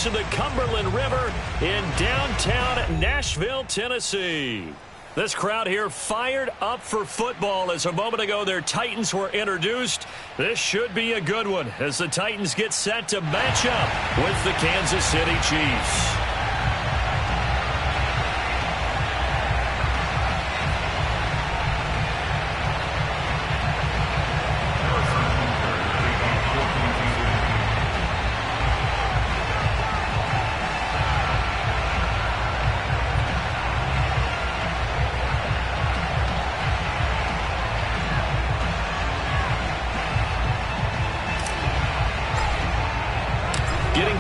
banks of the Cumberland River in downtown Nashville, Tennessee. This crowd here fired up for football as a moment ago their Titans were introduced. This should be a good one as the Titans get set to match up with the Kansas City Chiefs.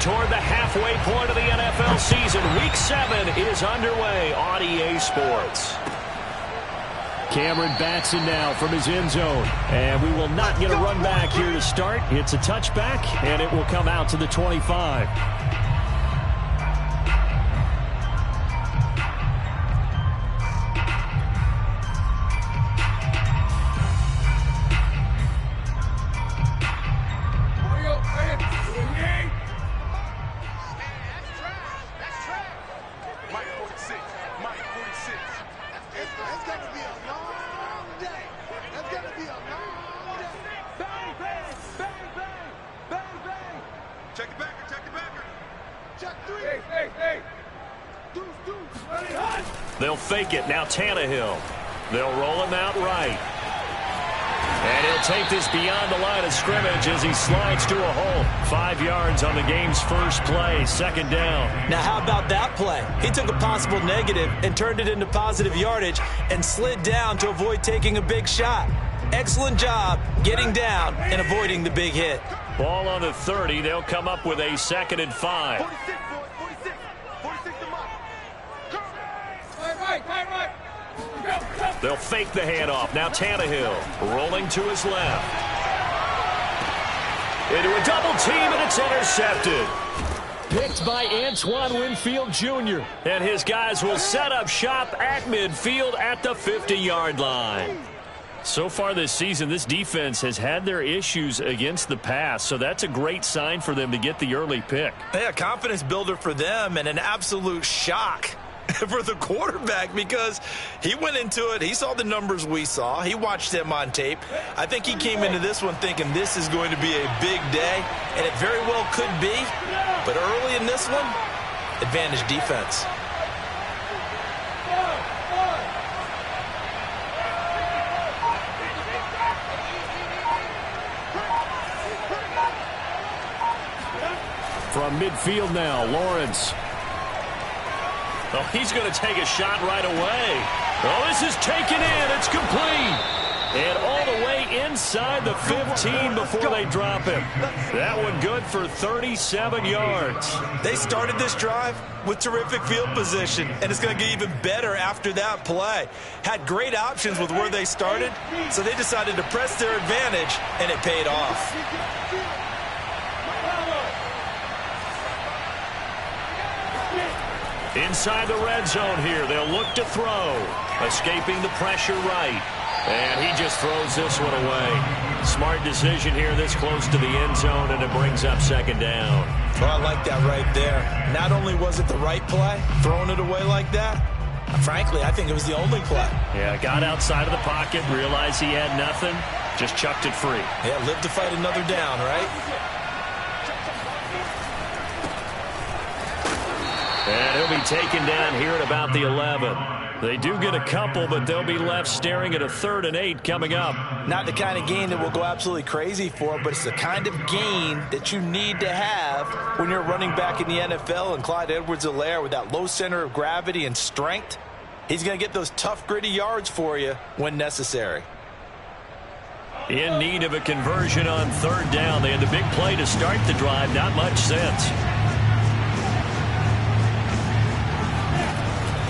Toward the halfway point of the NFL season. Week 7 is underway on EA Sports. Cameron Batson now from his end zone. And we will not get a run back here to start. It's a touchback, and it will come out to the 25. They'll fake it. Now Tannehill. They'll roll him out right. And he'll take this beyond the line of scrimmage as he slides to a hole. 5 yards on the game's first play. Second down. Now how about that play? He took a possible negative and turned it into positive yardage and slid down to avoid taking a big shot. Excellent job getting down and avoiding the big hit. Ball on the 30. They'll come up with a 2nd and 5. They'll fake the handoff. Now Tannehill rolling to his left. Into a double team, and it's intercepted. Picked by Antoine Winfield Jr. And his guys will set up shop at midfield at the 50-yard line. So far this season, this defense has had their issues against the pass, so that's a great sign for them to get the early pick. Yeah, confidence builder for them and an absolute shock for the quarterback because he went into it. He saw the numbers we saw. He watched them on tape. I think he came into this one thinking this is going to be a big day, and it very well could be. But early in this one, advantage defense. From midfield now, Lawrence. Oh, he's going to take a shot right away. Oh, this is taken in. It's complete. And all the way inside the 15 before they drop him. That one good for 37 yards. They started this drive with terrific field position, and it's going to get even better after that play. Had great options with where they started, so they decided to press their advantage, and it paid off. Inside the red zone here, they'll look to throw. Escaping the pressure right. And he just throws this one away. Smart decision here this close to the end zone, and it brings up 2nd down. Well, I like that right there. Not only was it the right play, throwing it away like that, frankly, I think it was the only play. Yeah, got outside of the pocket, realized he had nothing, just chucked it free. Yeah, live to fight another down, right? And he'll be taken down here at about the 11. They do get a couple, but they'll be left staring at a 3rd and 8 coming up. Not the kind of gain that we'll go absolutely crazy for, but it's the kind of gain that you need to have when you're running back in the NFL. And Clyde Edwards-Helaire with that low center of gravity and strength, he's going to get those tough, gritty yards for you when necessary. In need of a conversion on 3rd down. They had the big play to start the drive. Not much sense.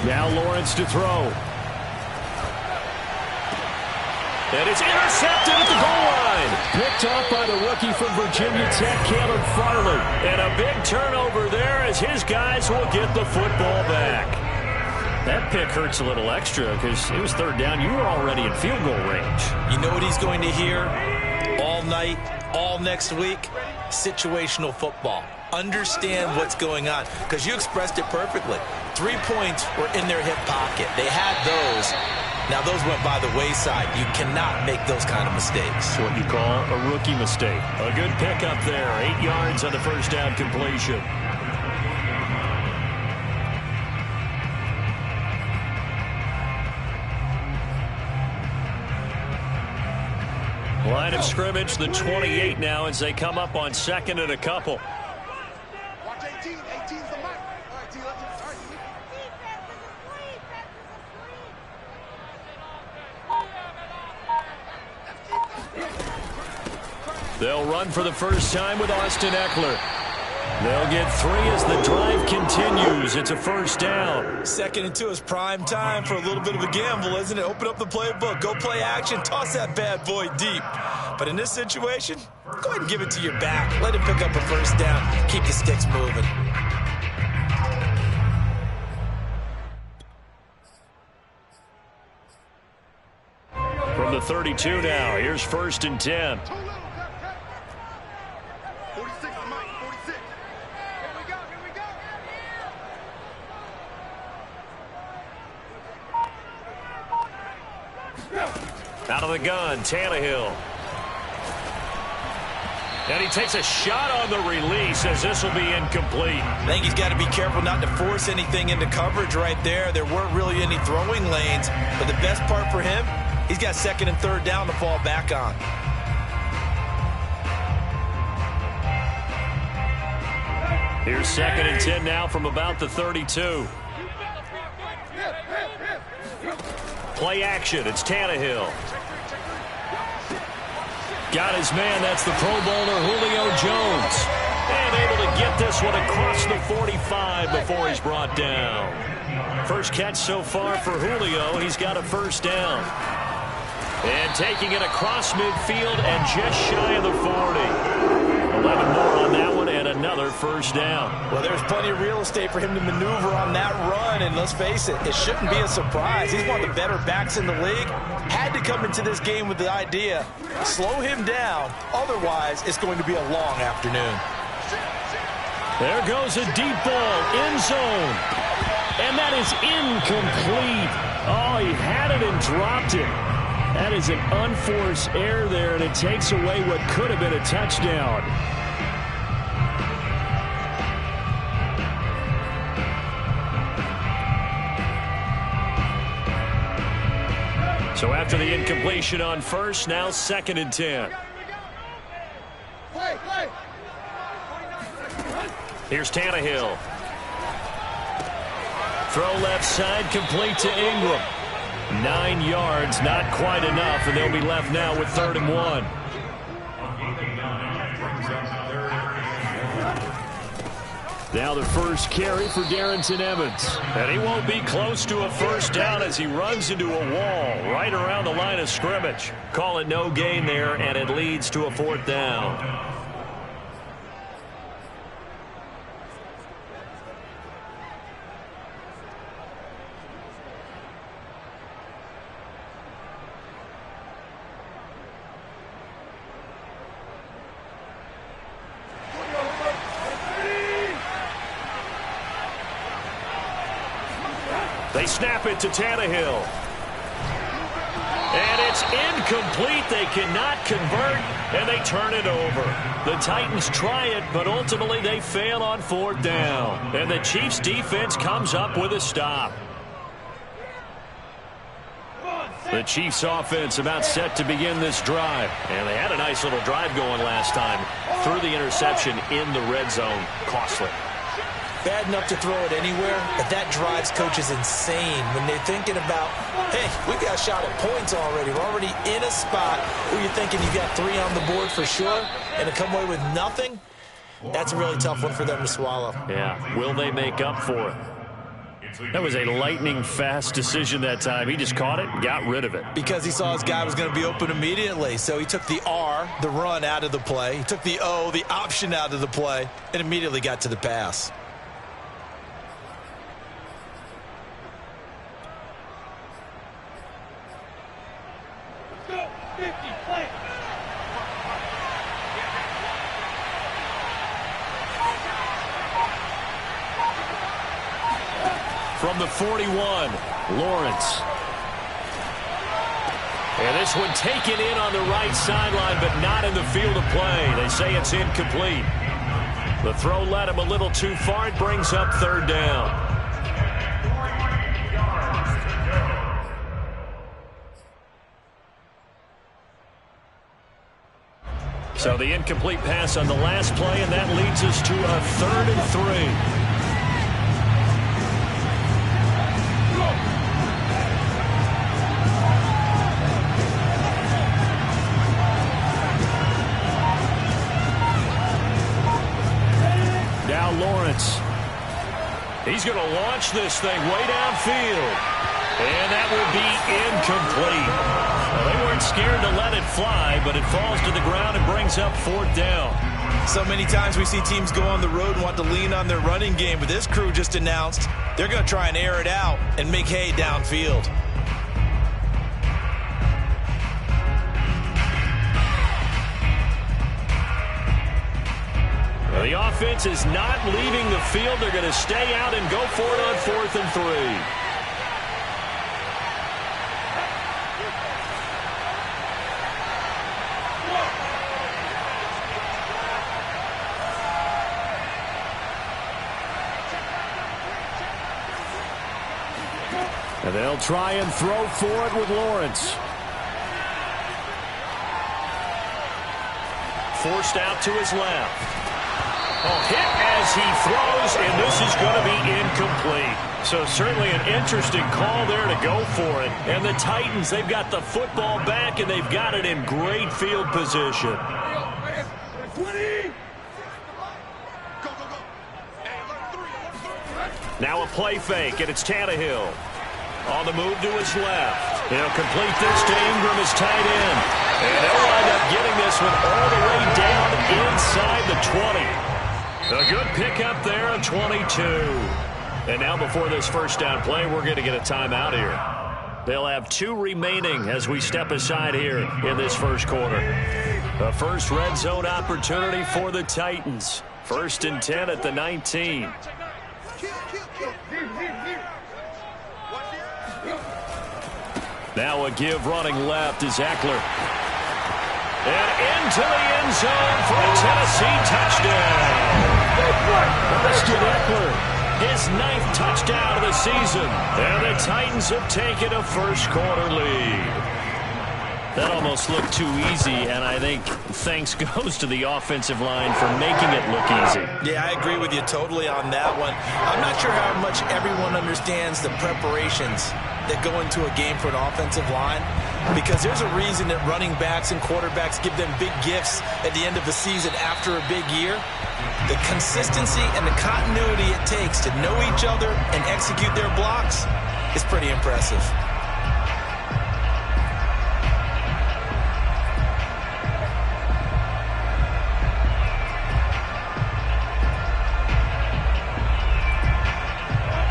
Now Lawrence to throw. And it's intercepted at the goal line. Picked off by the rookie from Virginia Tech, Caleb Farley. And a big turnover there as his guys will get the football back. That pick hurts a little extra because it was 3rd down. You were already in field goal range. You know what he's going to hear all night, all next week? Situational football. understand what's going on, because you expressed it perfectly. 3 points were in their hip pocket. They had those. Now, those went by the wayside. You cannot make those kind of mistakes. It's what you call a rookie mistake. A good pickup there. 8 yards on the first down completion. Line of scrimmage, the 28 now as they come up on second and a couple. Watch 18. 18's the mark. All right, T, let's start. They'll run for the first time with Austin Eckler. They'll get 3 as the drive continues. It's a first down. 2nd and 2 is prime time for a little bit of a gamble, isn't it? Open up the playbook. Go play action. Toss that bad boy deep. But in this situation, go ahead and give it to your back. Let him pick up a first down. Keep the sticks moving. From the 32 now, here's 1st and 10. 46 is Mike. 46. Here we go. Here we go. Out of the gun, Tannehill. And he takes a shot on the release as this will be incomplete. I think he's got to be careful not to force anything into coverage right there. There weren't really any throwing lanes. But the best part for him, he's got 2nd and 3rd down to fall back on. Here's 2nd and 10 now from about the 32. Play action. It's Tannehill. Got his man. That's the Pro Bowler Julio Jones. And able to get this one across the 45 before he's brought down. First catch so far for Julio. He's got a first down. And taking it across midfield and just shy of the 40. 11 more on that one and another first down. Well, there's plenty of real estate for him to maneuver on that run, and let's face it, it shouldn't be a surprise. He's one of the better backs in the league. Had to come into this game with the idea, slow him down, otherwise it's going to be a long afternoon. There goes a deep ball, end zone, and that is incomplete. Oh, he had it and dropped it. That is an unforced error there, and it takes away what could have been a touchdown. So after the incompletion on first, now 2nd and 10. Here's Tannehill. Throw left side, complete to Ingram. 9 yards, not quite enough, and they'll be left now with 3rd and 1. Now the first carry for Darrynton Evans. And he won't be close to a first down as he runs into a wall right around the line of scrimmage. Call it no gain there, and it leads to a 4th down. They snap it to Tannehill. And it's incomplete. They cannot convert, and they turn it over. The Titans try it, but ultimately they fail on 4th down. And the Chiefs' defense comes up with a stop. The Chiefs' offense about set to begin this drive. And they had a nice little drive going last time. Threw the interception in the red zone. Costly. Bad enough to throw it anywhere, but that drives coaches insane when they're thinking about, hey, we got a shot at points already. We're already in a spot where you're thinking you got 3 on the board for sure, and to come away with nothing, that's a really tough one for them to swallow. Yeah, will they make up for it? That was a lightning-fast decision that time. He just caught it and got rid of it. Because he saw his guy was going to be open immediately, so he took the R, the run, out of the play. He took the O, the option, out of the play, and immediately got to the pass. from the 41, Lawrence. And this one taken in on the right sideline, but not in the field of play. They say it's incomplete. The throw led him a little too far. It brings up third down. So the incomplete pass on the last play, and that leads us to a 3rd and 3. Lawrence. He's going to launch this thing way downfield. And that will be incomplete. Well, they weren't scared to let it fly, but it falls to the ground and brings up 4th down. So many times we see teams go on the road and want to lean on their running game, but this crew just announced they're going to try and air it out and make hay downfield. The offense is not leaving the field. They're going to stay out and go for it on 4th and 3. And they'll try and throw for it with Lawrence. Forced out to his left. Hit as he throws, and this is going to be incomplete. So certainly an interesting call there to go for it. And the Titans, they've got the football back, and they've got it in great field position. Now a play fake, and it's Tannehill. On the move to his left. He'll complete this to Ingram, his tight end. And they'll wind up getting this one all the way down inside the 20. A good pickup there of 22. And now before this first down play, we're going to get a timeout here. They'll have 2 remaining as we step aside here in this first quarter. The first red zone opportunity for the Titans. 1st and 10 at the 19. Now a give running left is Eckler. And into the end zone for a Tennessee touchdown. Austin Eckler, his 9th touchdown of the season. And the Titans have taken a first quarter lead. That almost looked too easy, and I think thanks goes to the offensive line for making it look easy. Yeah, I agree with you totally on that one. I'm not sure how much everyone understands the preparations that go into a game for an offensive line, because there's a reason that running backs and quarterbacks give them big gifts at the end of the season after a big year. The consistency and the continuity it takes to know each other and execute their blocks is pretty impressive.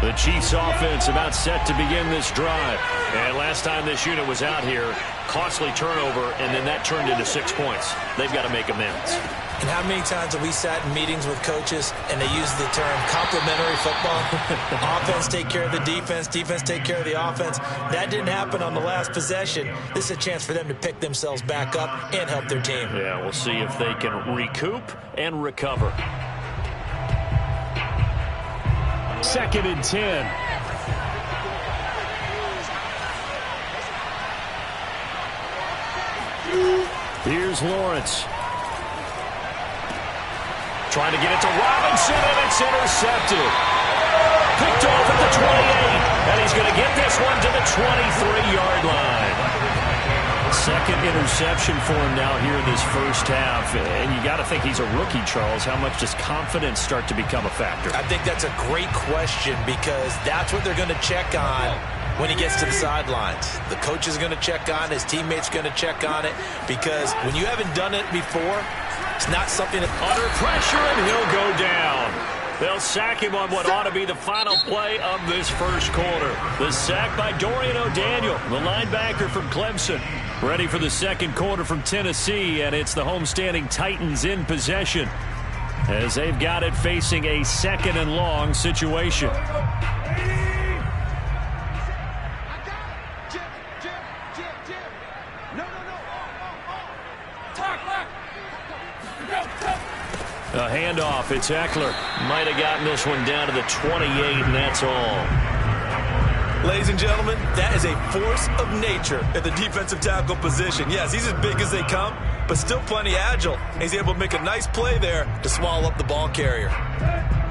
The Chiefs offense about set to begin this drive. And last time this unit was out here, costly turnover, and then that turned into 6 points. They've got to make amends. And how many times have we sat in meetings with coaches and they use the term complementary football? Offense take care of the defense, defense take care of the offense. That didn't happen on the last possession. This is a chance for them to pick themselves back up and help their team. Yeah, we'll see if they can recoup and recover. 2nd and 10. Here's Lawrence. Trying to get it to Robinson, and it's intercepted. Picked off at the 28, and he's going to get this one to the 23-yard line. 2nd interception for him now here in this first half. And you got to think he's a rookie, Charles. How much does confidence start to become a factor? I think that's a great question, because that's what they're going to check on when he gets to the sidelines. The coach is going to check on it. His teammates are going to check on it, because when you haven't done it before, it's not something that... Under pressure, and he'll go down. They'll sack him on what ought to be the final play of this first quarter. The sack by Dorian O'Daniel, the linebacker from Clemson. Ready for the second quarter from Tennessee, and it's the homestanding Titans in possession as they've got it facing a 2nd and long situation. A handoff. It's Eckler. Might have gotten this one down to the 28, and that's all. Ladies and gentlemen, that is a force of nature at the defensive tackle position. Yes, he's as big as they come, but still plenty agile. He's able to make a nice play there to swallow up the ball carrier.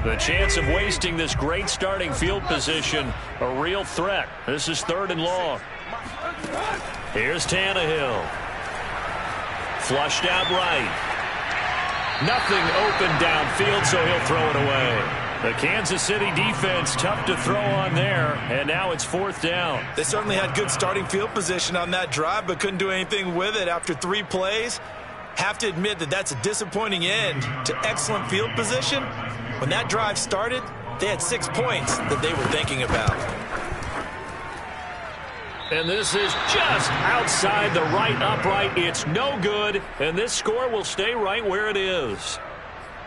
The chance of wasting this great starting field position, a real threat. This is 3rd and long. Here's Tannehill. Flushed out right. Nothing open downfield, so he'll throw it away. The Kansas City defense tough to throw on there, and now it's 4th down. They certainly had good starting field position on that drive, but couldn't do anything with it after 3 plays. Have to admit that that's a disappointing end to excellent field position. When that drive started, they had 6 points that they were thinking about. And this is just outside the right upright. It's no good, and this score will stay right where it is.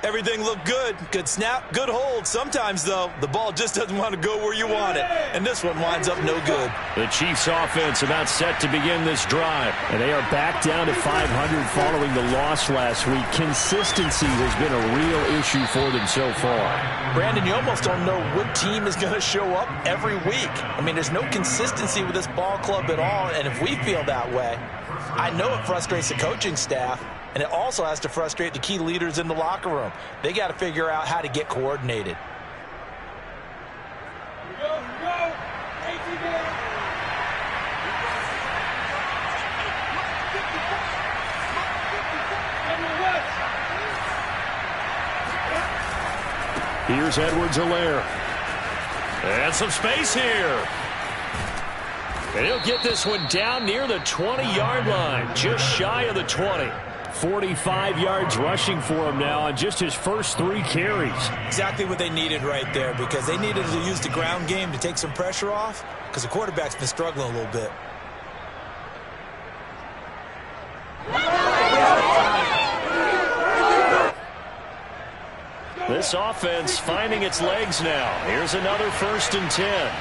Everything looked good. Good snap, good hold. Sometimes, though, the ball just doesn't want to go where you want it. And this one winds up no good. The Chiefs offense about set to begin this drive. And they are back down to 500 following the loss last week. Consistency has been a real issue for them so far. Brandon, you almost don't know what team is going to show up every week. I mean, there's no consistency with this ball club at all. And if we feel that way, I know it frustrates the coaching staff. And it also has to frustrate the key leaders in the locker room. They got to figure out how to get coordinated. Here's Edwards-Helaire. And some space here. And he'll get this one down near the 20-yard line, just shy of the 20. 45 yards rushing for him now on just his first 3 carries. Exactly what they needed right there, because they needed to use the ground game to take some pressure off, because the quarterback's been struggling a little bit. This offense finding its legs now. Here's another 1st and 10.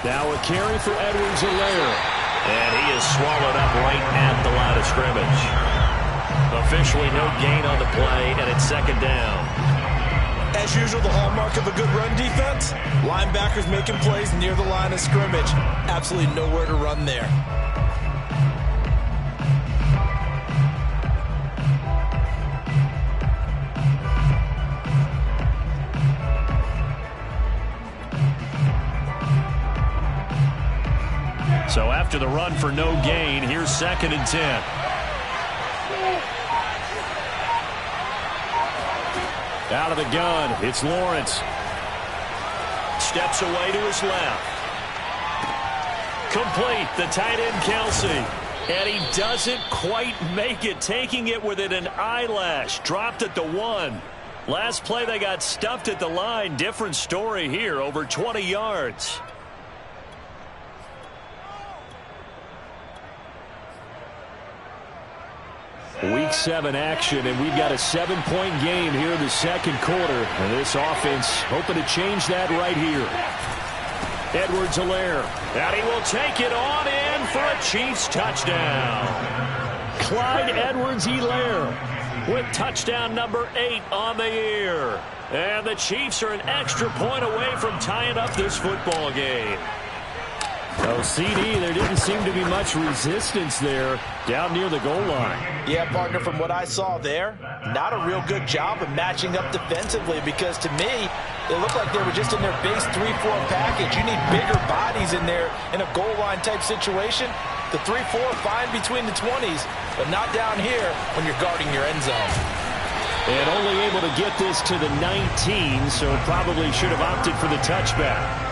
Now a carry for Edwards-Helaire. And he is swallowed up right at the line of scrimmage. Officially no gain on the play, and it's 2nd down. As usual, the hallmark of a good run defense, linebackers making plays near the line of scrimmage. Absolutely nowhere to run there. So after the run for no gain, here's 2nd and 10. Out of the gun, it's Lawrence. Steps away to his left. Complete, the tight end Kelsey. And he doesn't quite make it, taking it within an eyelash. Dropped at the 1. Last play they got stuffed at the line. Different story here, over 20 yards. Week 7 action, and we've got a 7-point game here in the 2nd quarter. And this offense hoping to change that right here. Edwards-Helaire, and he will take it on in for a Chiefs touchdown. Clyde Edwards-Helaire with touchdown number 8 on the year. And the Chiefs are an extra point away from tying up this football game. Oh, CD, there didn't seem to be much resistance there down near the goal line. Yeah, partner, from what I saw there, not a real good job of matching up defensively, because to me, it looked like they were just in their base 3-4 package. You need bigger bodies in there in a goal line type situation. The 3-4 fine between the 20s, but not down here when you're guarding your end zone. And only able to get this to the 19, so probably should have opted for the touchback.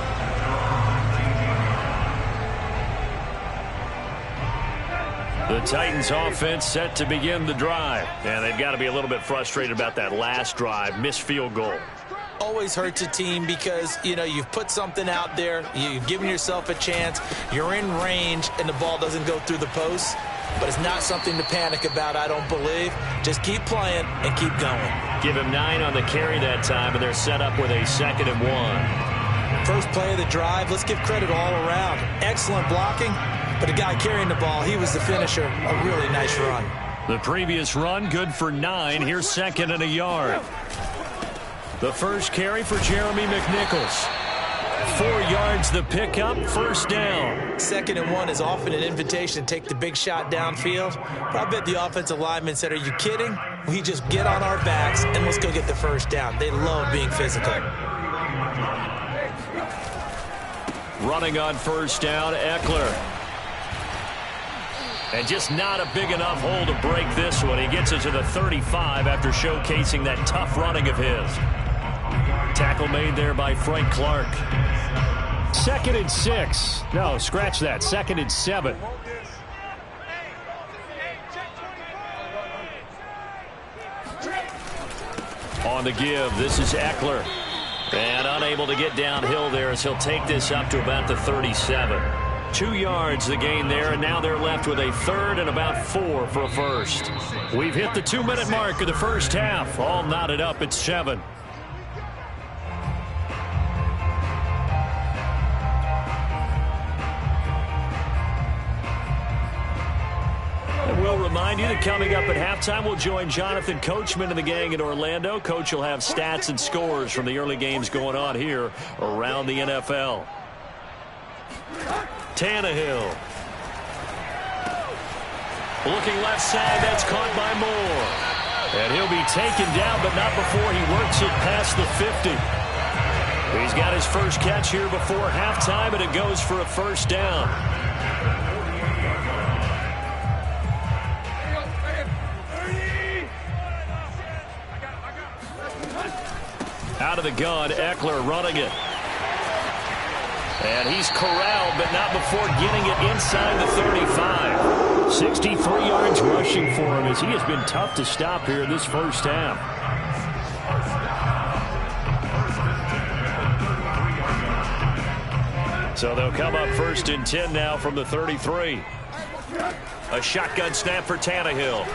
The Titans offense set to begin the drive. And they've got to be a little bit frustrated about that last drive, missed field goal. Always hurts a team because, you know, you've put something out there, you've given yourself a chance, you're in range, and the ball doesn't go through the post. But it's not something to panic about, I don't believe. Just keep playing and keep going. Give him 9 on the carry that time, and they're set up with a 2nd and 1. First play of the drive, let's give credit all around. Excellent blocking, But the guy carrying the ball, he was the finisher. A really nice run. The previous run, good for 9. Here's second and a yard. The first carry for Jeremy McNichols. 4 yards the pickup, first down. 2nd and 1 is often an invitation to take the big shot downfield. But I bet the offensive lineman said, are you kidding? We just get on our backs and let's go get the first down. They love being physical. Running on first down, Eckler. And just not a big enough hole to break this one. He gets it to the 35 after showcasing that tough running of his. Tackle made there by Frank Clark. 2nd and 6. No, scratch that. 2nd and 7. On the give, this is Eckler. And unable to get downhill there as he'll take this up to about the 37. 2 yards the gain there, and now they're left with a 3rd and about 4 for a first. We've hit the 2-minute mark of the first half. All knotted up at 7. We'll remind you that coming up at halftime, we'll join Jonathan Coachman and the gang in Orlando. Coach will have stats and scores from the early games going on here around the NFL. Tannehill. Looking left side, that's caught by Moore. And he'll be taken down, but not before he works it past the 50. He's got his first catch here before halftime, and it goes for a first down. Out of the gun, Eckler running it. And he's corralled, but not before getting it inside the 35. 63 yards rushing for him as he has been tough to stop here in this first half. So they'll come up 1st and 10 now from the 33. A shotgun snap for Tannehill.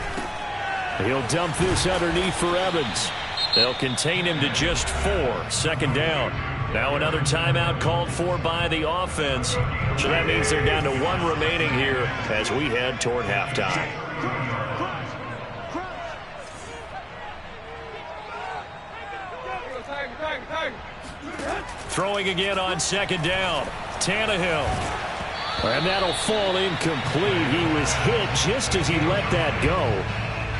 He'll dump this underneath for Evans. They'll contain him to just 4. 2nd down. Now another timeout called for by the offense. So that means they're down to 1 remaining here as we head toward halftime. Throwing again on 2nd down. Tannehill. And that'll fall incomplete. He was hit just as he let that go.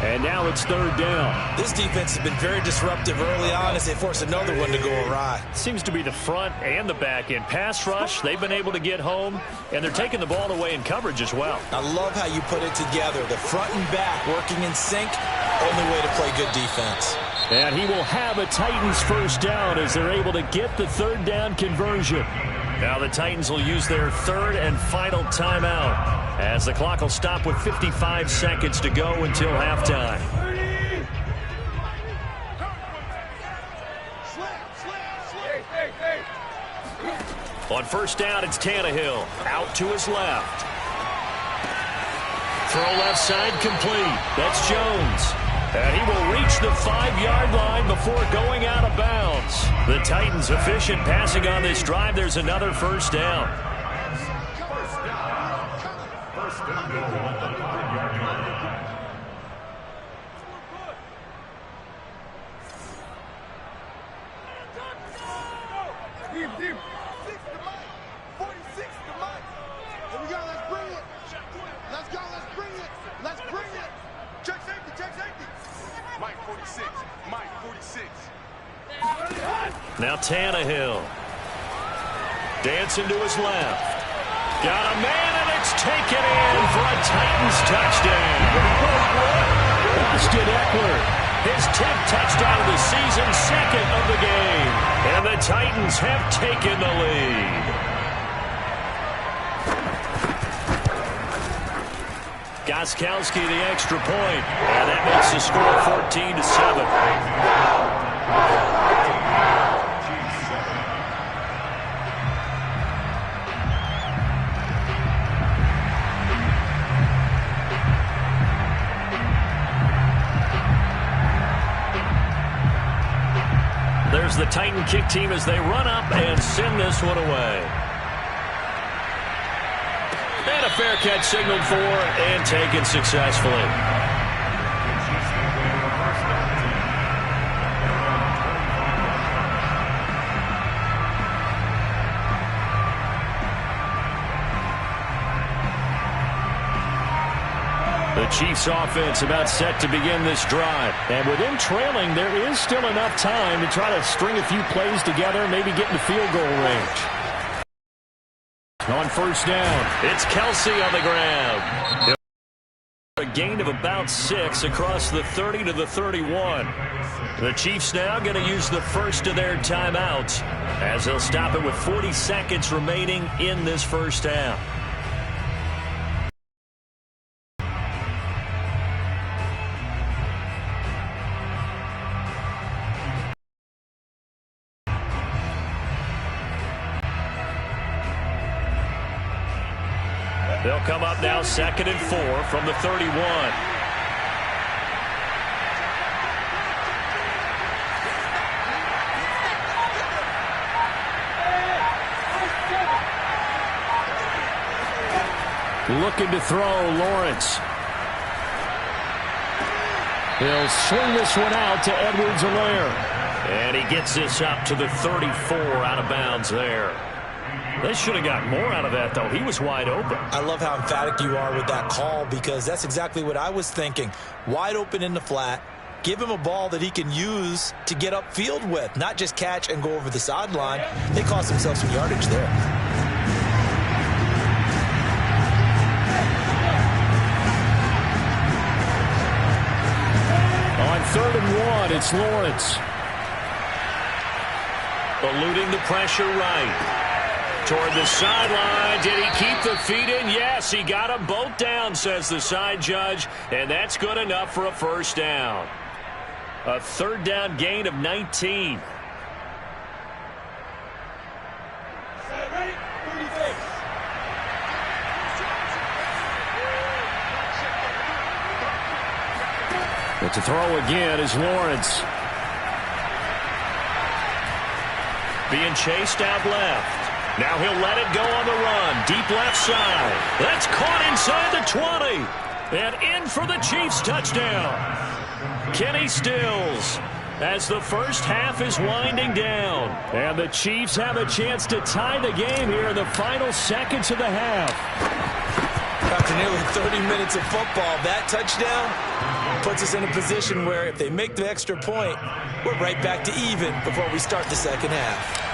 And now it's 3rd down. This defense has been very disruptive early on as they force another one to go awry. Seems to be the front and the back end. Pass rush, they've been able to get home, and they're taking the ball away in coverage as well. I love how you put it together. The front and back working in sync, only way to play good defense. And he will have a Titans first down as they're able to get the 3rd down conversion. Now the Titans will use their 3rd and final timeout as the clock will stop with 55 seconds to go until halftime. On first down, it's Tannehill. Out to his left. Throw left side complete. That's Jones. And he will reach the 5-yard line before going out of bounds. The Titans efficient passing on this drive. There's another first down. Now Tannehill. Dancing to his left. Got a man, and it's taken in for a Titans touchdown. Austin Eckler, his 10th touchdown of the season, 2nd of the game. And the Titans have taken the lead. Gostkowski the extra point, and that makes the score 14-7. There's the Titan kick team as they run up and send this one away. And a fair catch signaled for and taken successfully. The Chiefs offense about set to begin this drive. And with them trailing, there is still enough time to try to string a few plays together, maybe get into field goal range. On first down, it's Kelsey on the ground. A gain of about 6 across the 30 to the 31. The Chiefs now going to use the first of their timeouts as they'll stop it with 40 seconds remaining in this first half. They'll come up now 2nd and 4 from the 31. Looking to throw, Lawrence. He'll swing this one out to Edwards-Helaire. And he gets this up to the 34 out of bounds there. They should have got more out of that, though. He was wide open. I love how emphatic you are with that call because that's exactly what I was thinking. Wide open in the flat. Give him a ball that he can use to get upfield with, not just catch and go over the sideline. They cost themselves some yardage there. On 3rd and 1, it's Lawrence. Eluding the pressure right. Toward the sideline. Did he keep the feet in? Yes, he got them both down, says the side judge, and that's good enough for a first down. A 3rd down gain of 19. But to throw again is Lawrence. Being chased out left. Now he'll let it go on the run. Deep left side. That's caught inside the 20. And in for the Chiefs touchdown. Kenny Stills as the first half is winding down. And the Chiefs have a chance to tie the game here in the final seconds of the half. After nearly 30 minutes of football, that touchdown puts us in a position where if they make the extra point, we're right back to even before we start the second half.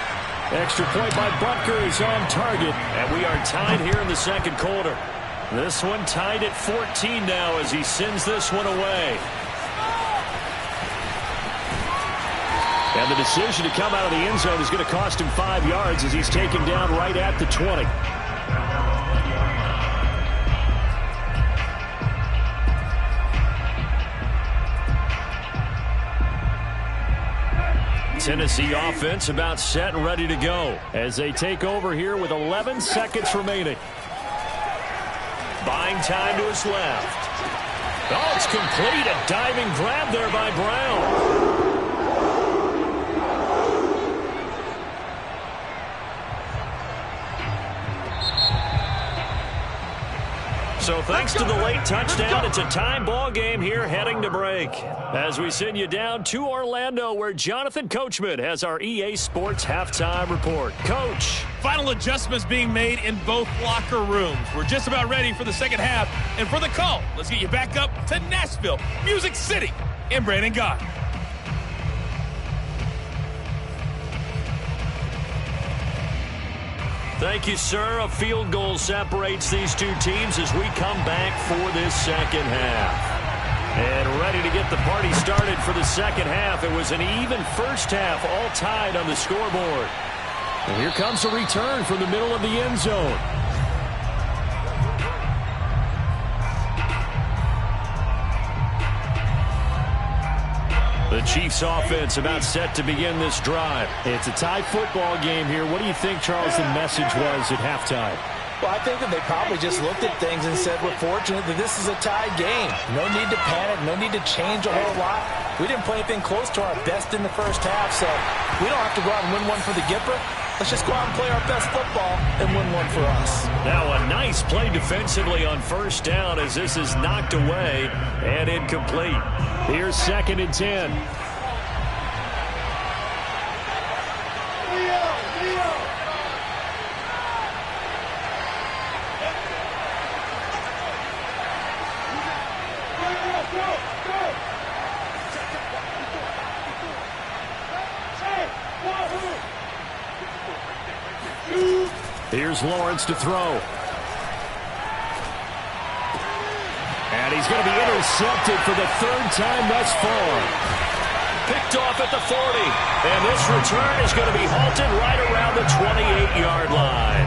Extra point by Butker is on target. And we are tied here in the second quarter. This one tied at 14 now as he sends this one away. And the decision to come out of the end zone is going to cost him 5 yards as he's taken down right at the 20. Tennessee offense about set and ready to go as they take over here with 11 seconds remaining. Buying time to his left. Oh, it's complete. A diving grab there by Brown. So thanks to the late touchdown, it's a tie ball game here heading to break. As we send you down to Orlando where Jonathan Coachman has our EA Sports halftime report. Coach. Final adjustments being made in both locker rooms. We're just about ready for the second half. And for the call, let's get you back up to Nashville, Music City, and Brandon Gott. Thank you, sir. A field goal separates these two teams as we come back for this second half. And ready to get the party started for the second half. It was an even first half, all tied on the scoreboard. And here comes a return from the middle of the end zone. The Chiefs offense about set to begin this drive. It's a tie football game here. What do you think, Charles, the message was at halftime? Well, I think that they probably just looked at things and said, we're fortunate that this is a tied game. No need to panic, no need to change a whole lot. We didn't play anything close to our best in the first half, so we don't have to go out and win one for the Gipper. Let's just go out and play our best football and win one for us. Now a nice play defensively on first down as this is knocked away and incomplete. Here's 2nd and 10. Here's Lawrence to throw. And he's going to be intercepted for the 3rd time thus far. Picked off at the 40. And this return is going to be halted right around the 28-yard line.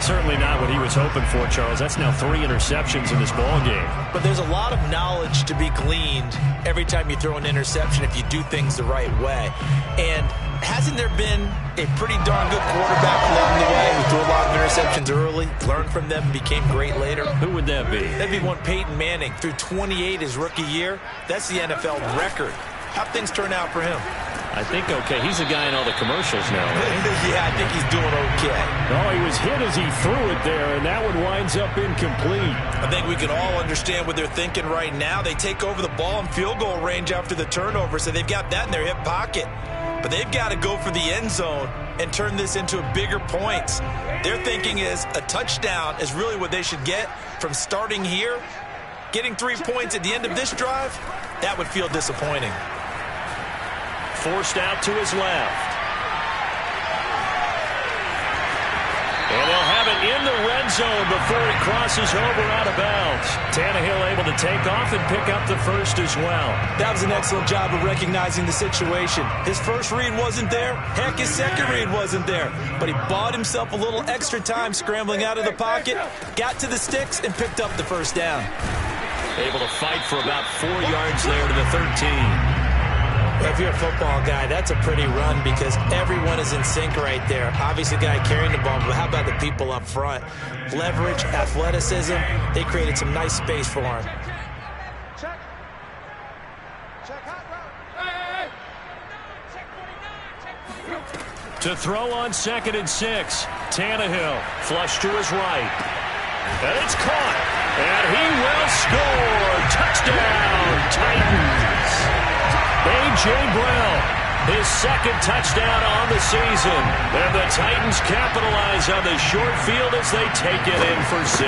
Certainly not what he was hoping for, Charles. That's now 3 interceptions in this ball game. But there's a lot of knowledge to be gleaned every time you throw an interception if you do things the right way. And hasn't there been a pretty darn good quarterback along the way who threw a lot of interceptions early, learned from them, and became great later? Who would that be? That'd be one Peyton Manning. Threw 28 his rookie year. That's the NFL record. How'd things turn out for him? I think okay. He's a guy in all the commercials now. Right? Yeah, I think he's doing okay. No, he was hit as he threw it there, and that one winds up incomplete. I think we can all understand what they're thinking right now. They take over the ball in field goal range after the turnover, so they've got that in their hip pocket. But they've got to go for the end zone and turn this into bigger points. Their thinking is a touchdown is really what they should get from starting here. Getting 3 points at the end of this drive, that would feel disappointing. Forced out to his left. And he'll have it in the red zone before he crosses over out of bounds. Tannehill able to take off and pick up the first as well. That was an excellent job of recognizing the situation. His first read wasn't there. Heck, his second read wasn't there. But he bought himself a little extra time scrambling out of the pocket, got to the sticks, and picked up the first down. Able to fight for about 4 yards there to the 13. If you're a football guy, that's a pretty run because everyone is in sync right there. Obviously, the guy carrying the ball, but how about the people up front? Leverage, athleticism, they created some nice space for him. Check. Check hot route. To throw on 2nd and 6. Tannehill flush to his right. And it's caught. And he will score. Touchdown, Titans. A.J. Brown, his 2nd touchdown on the season. And the Titans capitalize on the short field as they take it in for 6.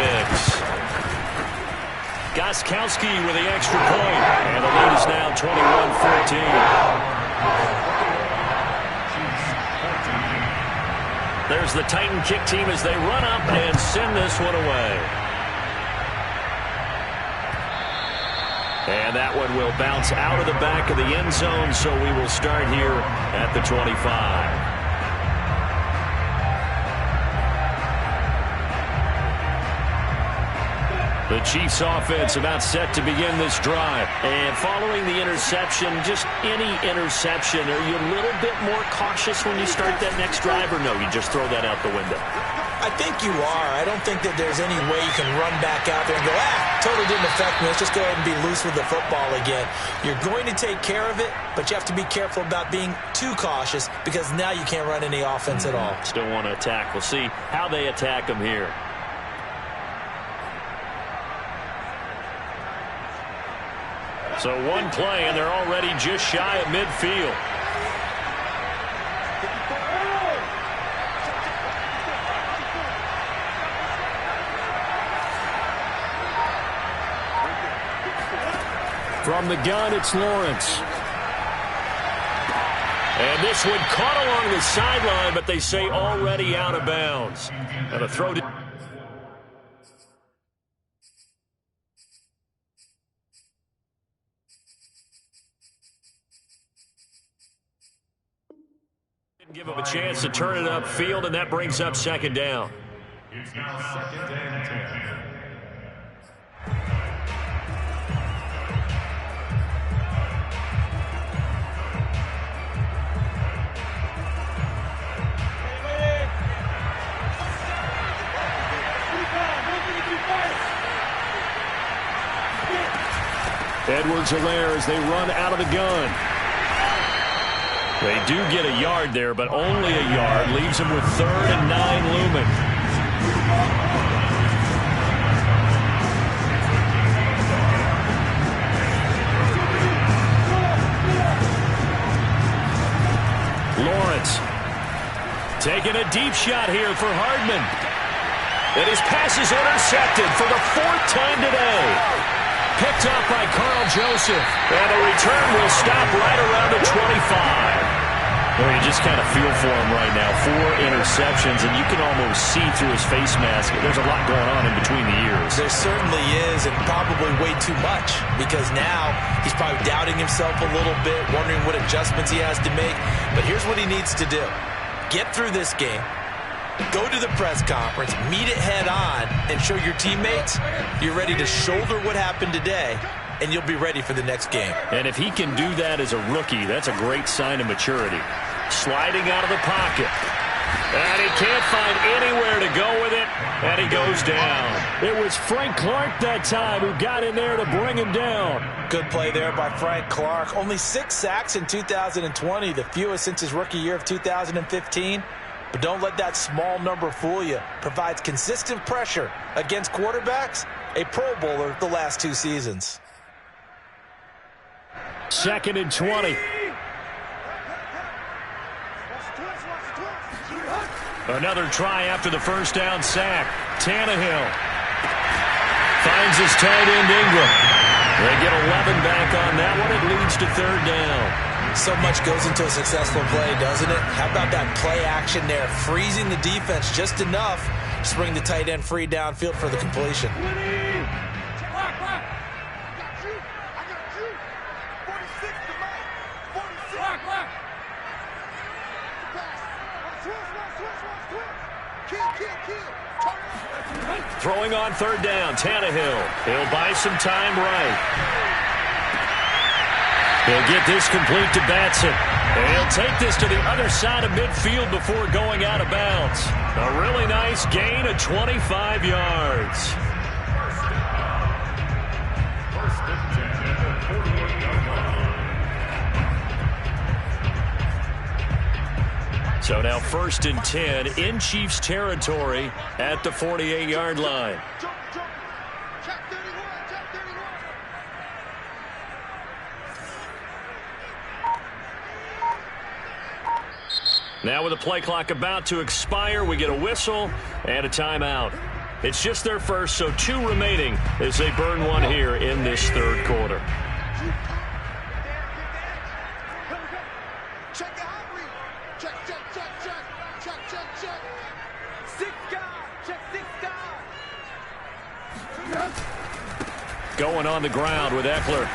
Gostkowski with the extra point. And the lead is now 21-14. There's the Titan kick team as they run up and send this one away. And that one will bounce out of the back of the end zone, so we will start here at the 25. The Chiefs offense about set to begin this drive. And following the interception, just any interception, are you a little bit more cautious when you start that next drive, or no, you just throw that out the window? I think you are. I don't think that there's any way you can run back out there and go, totally didn't affect me. Let's just go ahead and be loose with the football again. You're going to take care of it, but you have to be careful about being too cautious because now you can't run any offense at all. Still want to attack. We'll see how they attack them here. So one play, and they're already just shy of midfield. From the gun, it's Lawrence. And this one caught along the sideline, but they say already out of bounds. And a throw to... Didn't give him a chance to turn it upfield, and that brings up 2nd down. It's now 2nd and 10. Edwards-Helaire as they run out of the gun. They do get a yard there, but only a yard. Leaves them with 3rd and 9 looming. Lawrence taking a deep shot here for Hardman. And his pass is intercepted for the 4th time today. Picked up by Carl Joseph. And the return will stop right around the 25. Well, you just kind of feel for him right now. 4 interceptions, and you can almost see through his face mask. There's a lot going on in between the ears. There certainly is, and probably way too much, because now he's probably doubting himself a little bit, wondering what adjustments he has to make. But here's what he needs to do. Get through this game. Go to the press conference, meet it head on, and show your teammates you're ready to shoulder what happened today, and you'll be ready for the next game. And if he can do that as a rookie, that's a great sign of maturity. Sliding out of the pocket. And he can't find anywhere to go with it, and he goes down. It was Frank Clark that time who got in there to bring him down. Good play there by Frank Clark. Only 6 sacks in 2020, the fewest since his rookie year of 2015. But don't let that small number fool you. Provides consistent pressure against quarterbacks. A Pro Bowler the last 2 seasons. 2nd and 20. Another try after the first down sack. Tannehill finds his tight end Ingram. They get 11 back on that one. It leads to 3rd down. So much goes into a successful play, doesn't it? How about that play action there? Freezing the defense just enough to bring the tight end free downfield for the completion. Throwing on 3rd down, Tannehill. He'll buy some time right. He'll get this complete to Batson. And he'll take this to the other side of midfield before going out of bounds. A really nice gain of 25 yards. So now 1st and 10 in Chiefs territory at the 48-yard line. Now with the play clock about to expire, we get a whistle and a timeout. It's just their first, so 2 remaining as they burn one here in this 3rd quarter. Going on the ground with Eckler.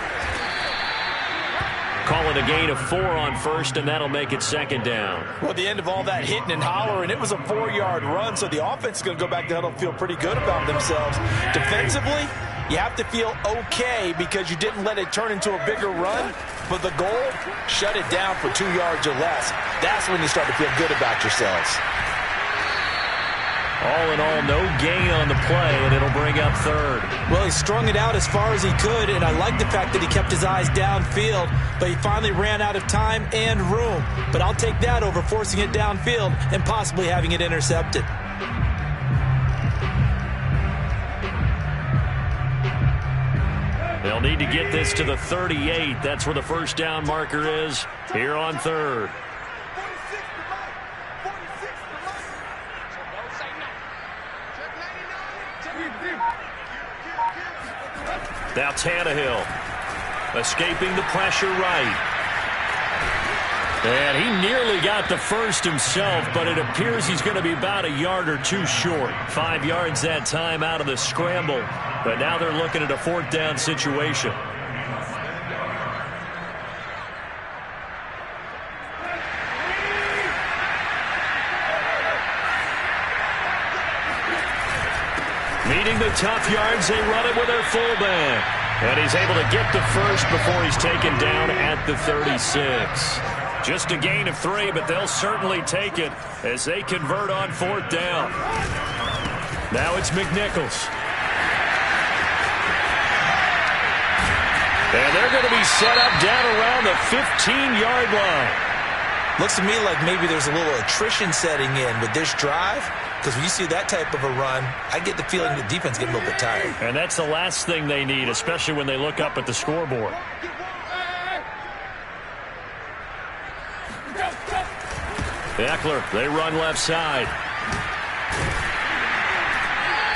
Call it a gain of 4 on 1st, and that'll make it 2nd down. Well, at the end of all that hitting and hollering, it was a 4-yard run, so the offense is going to go back to huddle and feel pretty good about themselves. Defensively, you have to feel okay because you didn't let it turn into a bigger run, but the goal, shut it down for 2 yards or less. That's when you start to feel good about yourselves. All in all, no gain on the play, and it'll bring up 3rd. Well, he strung it out as far as he could, and I like the fact that he kept his eyes downfield, but he finally ran out of time and room. But I'll take that over forcing it downfield and possibly having it intercepted. They'll need to get this to the 38. That's where the first down marker is here on 3rd. Now Tannehill escaping the pressure right. And he nearly got the first himself, but it appears he's going to be about a yard or 2 short. 5 yards that time out of the scramble. But now they're looking at a 4th down situation. Meeting the tough yards, they run it with their fullback. And he's able to get the first before he's taken down at the 36. Just a gain of 3, but they'll certainly take it as they convert on 4th down. Now it's McNichols. And they're going to be set up down around the 15-yard line. Looks to me like maybe there's a little attrition setting in with this drive, because when you see that type of a run, I get the feeling the defense getting a little bit tired. And that's the last thing they need, especially when they look up at the scoreboard. Eckler, they run left side.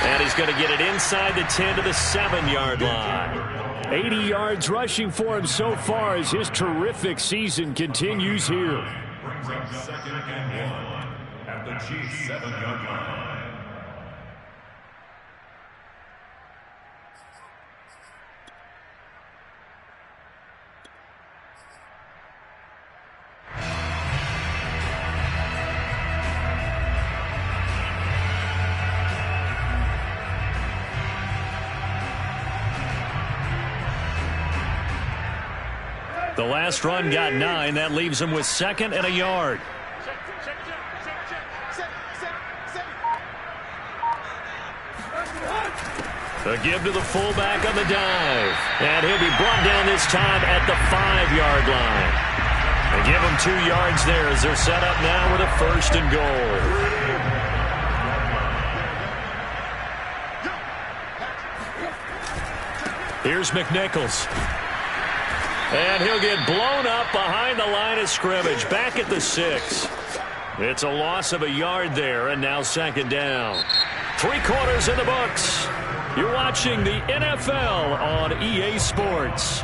And he's going to get it inside the 10 to the 7-yard line. 80 yards rushing for him so far as his terrific season continues here. Brings up 2nd and 1 at the Chiefs' 7-yard line. The last run got 9. That leaves him with 2nd and a yard. The give to the fullback on the dive. And he'll be brought down this time at the 5-yard line. They give him 2 yards there as they're set up now with a 1st and goal. Here's McNichols. And he'll get blown up behind the line of scrimmage, back at the 6. It's a loss of a yard there, and now 2nd down. 3 quarters in the books. You're watching the NFL on EA Sports.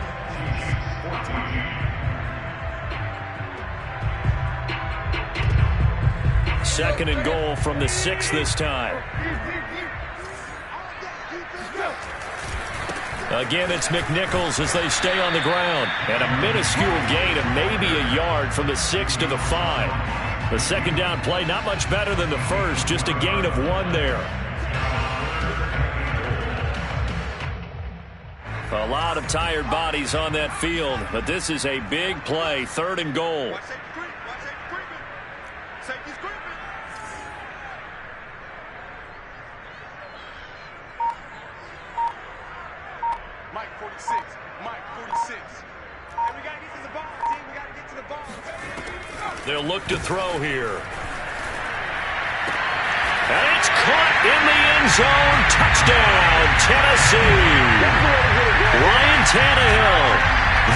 Second and goal from the 6 this time. Again, it's McNichols as they stay on the ground. And a minuscule gain of maybe a yard from the 6 to the 5. The 2nd down play, not much better than the first, just a gain of 1 there. A lot of tired bodies on that field, but this is a big play, 3rd and goal. They'll look to throw here. And it's caught in the end zone. Touchdown, Tennessee. Ryan Tannehill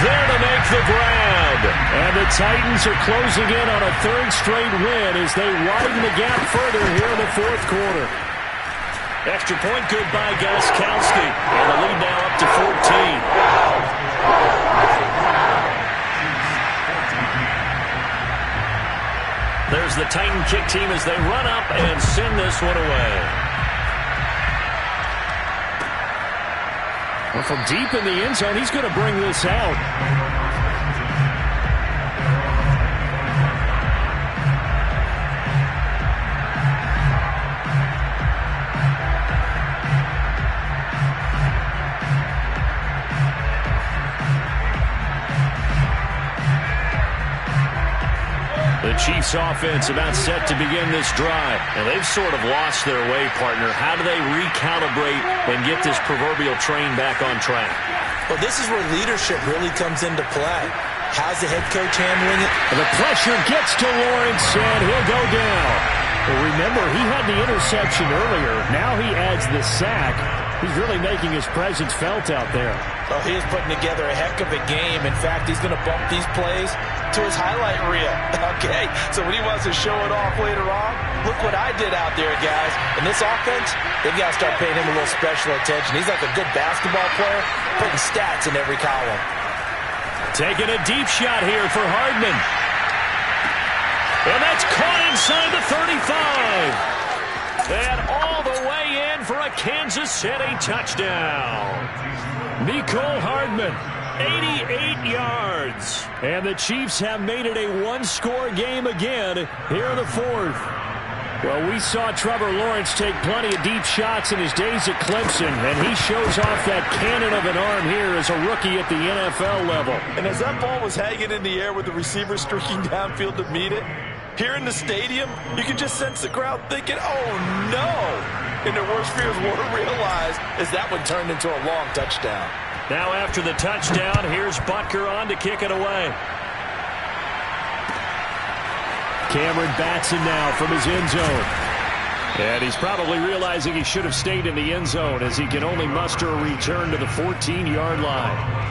there to make the grab. And the Titans are closing in on a 3rd straight win as they widen the gap further here in the 4th quarter. Extra point good by Gostkowski. And the lead now up to 14. There's the Titan kick team as they run up and send this one away. Well, from deep in the end zone, he's going to bring this out. The Chiefs offense about set to begin this drive. And they've sort of lost their way, partner. How do they recalibrate and get this proverbial train back on track? Well, this is where leadership really comes into play. How's the head coach handling it? And the pressure gets to Lawrence, and he'll go down. Well, remember, he had the interception earlier. Now he adds the sack. He's really making his presence felt out there. Oh, he is putting together a heck of a game. In fact, he's going to bump these plays to his highlight reel. Okay, so when he wants to show it off later on, look what I did out there, guys. In this offense, they've got to start paying him a little special attention. He's like a good basketball player, putting stats in every column. Taking a deep shot here for Hardman. And that's caught inside the 35. And all the way in for a Kansas City touchdown. Mecole Hardman, 88 yards. And the Chiefs have made it a one-score game again here in the 4th. Well, we saw Trevor Lawrence take plenty of deep shots in his days at Clemson, and he shows off that cannon of an arm here as a rookie at the NFL level. And as that ball was hanging in the air with the receiver streaking downfield to meet it, here in the stadium, you can just sense the crowd thinking, oh, no. And their worst fears were realized as that one turned into a long touchdown. Now after the touchdown, here's Butker on to kick it away. Cameron Batson now from his end zone. And he's probably realizing he should have stayed in the end zone as he can only muster a return to the 14-yard line.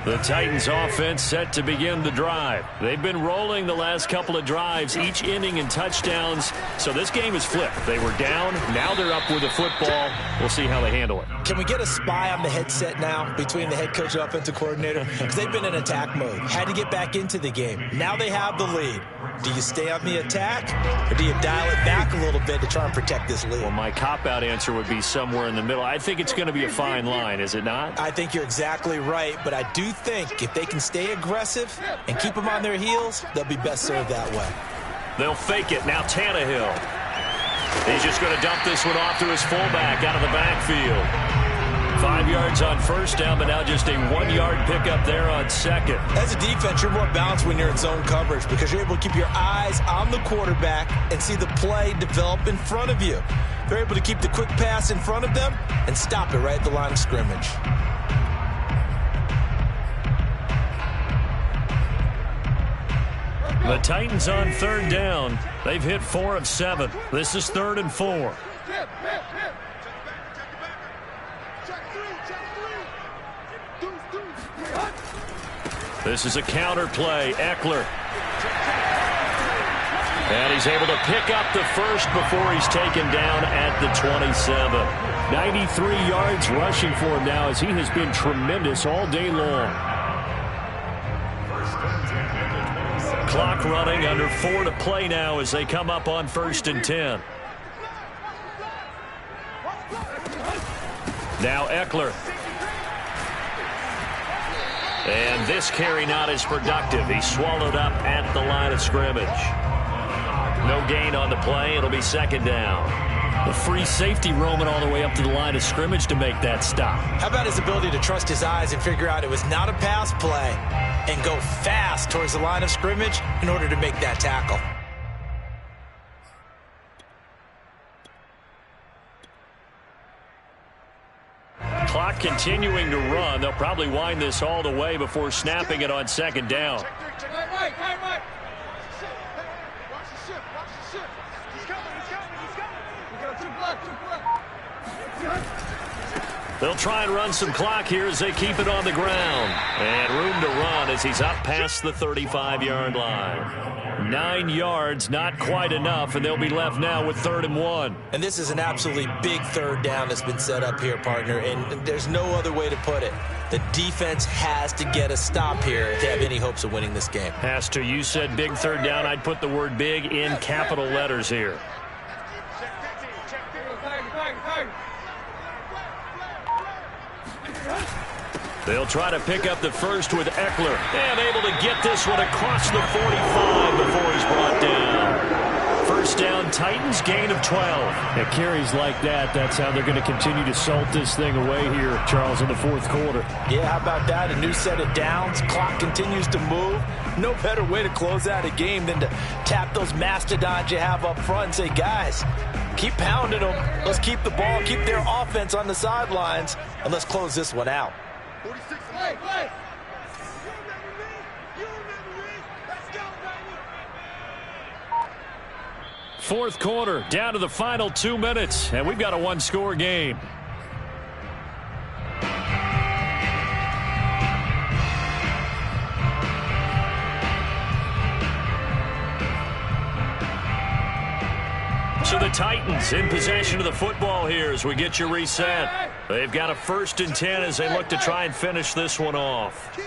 The Titans offense set to begin the drive. They've been rolling the last couple of drives, each ending in touchdowns. So this game is flipped. They were down. Now they're up with the football. We'll see how they handle it. Can we get a spy on the headset now between the head coach and offensive coordinator? Because they've been in attack mode. Had to get back into the game. Now they have the lead. Do you stay on the attack or do you dial it back a little bit to try and protect this lead? Well, my cop-out answer would be somewhere in the middle. I think it's going to be a fine line, is it not? I think you're exactly right, but I do think if they can stay aggressive and keep them on their heels, they'll be best served that way. They'll fake it. Now Tannehill. He's just going to dump this one off to his fullback out of the backfield. 5 yards on first down, but now just a 1-yard pickup there on second. As a defense, you're more balanced when you're in zone coverage because you're able to keep your eyes on the quarterback and see the play develop in front of you. They're able to keep the quick pass in front of them and stop it right at the line of scrimmage. The Titans on third down. They've hit 4 of 7. This is 3rd and 4. This is a counter play. Eckler. And he's able to pick up the first before he's taken down at the 27. 93 yards rushing for him now as he has been tremendous all day long. Clock running, under 4 to play now as they come up on 1st and 10. Now Eckler. And this carry not as productive. He's swallowed up at the line of scrimmage. No gain on the play. It'll be 2nd down. The free safety roaming all the way up to the line of scrimmage to make that stop. How about his ability to trust his eyes and figure out it was not a pass play and go fast towards the line of scrimmage in order to make that tackle. Clock continuing to run. They'll probably wind this all the way before snapping it on 2nd down. They'll try and run some clock here as they keep it on the ground. And room to run as he's up past the 35-yard line. 9 yards, not quite enough, and they'll be left now with 3rd and 1. And this is an absolutely big 3rd down that's been set up here, partner, and there's no other way to put it. The defense has to get a stop here if they have any hopes of winning this game. Has to. You said big 3rd down. I'd put the word big in capital letters here. They'll try to pick up the first with Eckler. And able to get this one across the 45 before he's brought down. 1st down, Titans, gain of 12. At carries like that, that's how they're going to continue to salt this thing away here, Charles, in the 4th quarter. Yeah, how about that? A new set of downs. Clock continues to move. No better way to close out a game than to tap those mastodons you have up front and say, guys, keep pounding them. Let's keep the ball, keep their offense on the sidelines, and let's close this one out. 46, play. 4th quarter, down to the final 2 minutes, and we've got a 1-score game. So the Titans in possession of the football here as we get you reset. They've got a 1st and 10 as they look to try and finish this one off.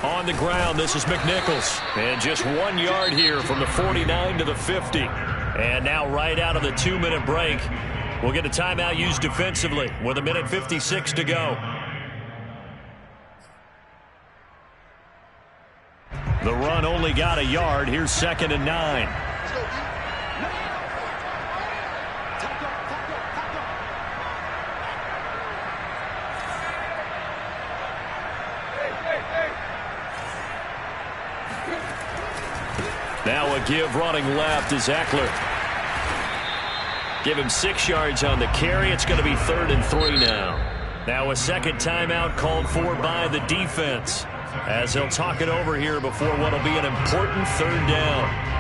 On the ground, this is McNichols. And just 1 yard here from the 49 to the 50. And now right out of the 2-minute break, we'll get a timeout used defensively with 1:56 to go. The run only got a yard. Here's 2nd and 9. Now a give running left is Eckler. Give him 6 yards on the carry. It's going to be 3rd and 3 now. Now a second timeout called for by the defense, as they'll talk it over here before what will be an important 3rd down.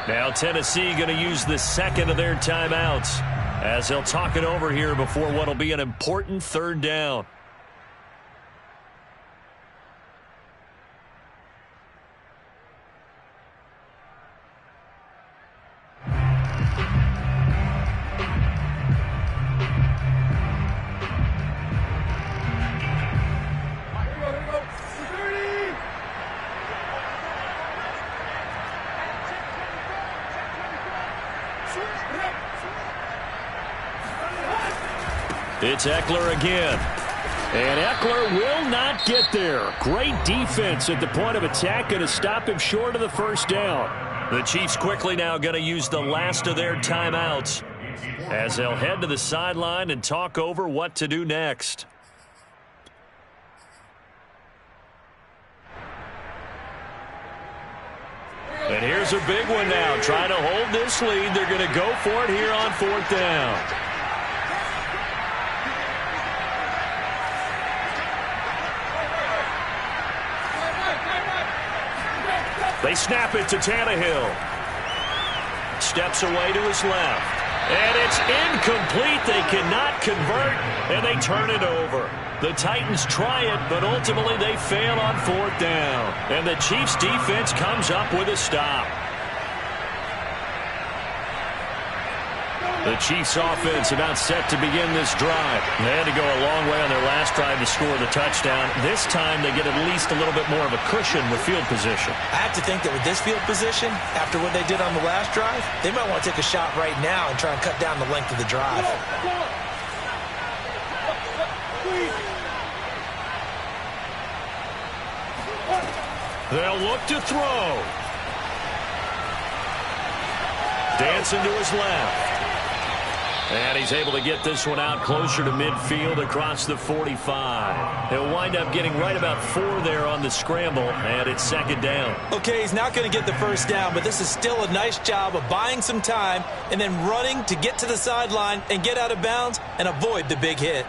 Now Tennessee going to use the second of their timeouts, as they'll talk it over here before what will be an important 3rd down. It's Eckler again. And Eckler will not get there. Great defense at the point of attack, going to stop him short of the 1st down. The Chiefs quickly now going to use the last of their timeouts, as they'll head to the sideline and talk over what to do next. And here's a big one now. Trying to hold this lead. They're going to go for it here on 4th down. They snap it to Tannehill. Steps away to his left. And it's incomplete. They cannot convert, and they turn it over. The Titans try it, but ultimately they fail on 4th down. And the Chiefs' defense comes up with a stop. The Chiefs' offense about set to begin this drive. They had to go a long way on their last drive to score the touchdown. This time they get at least a little bit more of a cushion with field position. I have to think that with this field position, after what they did on the last drive, they might want to take a shot right now and try and cut down the length of the drive. They'll look to throw. Dancing to his left. And he's able to get this one out closer to midfield across the 45. He'll wind up getting right about 4 there on the scramble, and it's 2nd down. Okay, he's not going to get the 1st down, but this is still a nice job of buying some time and then running to get to the sideline and get out of bounds and avoid the big hit.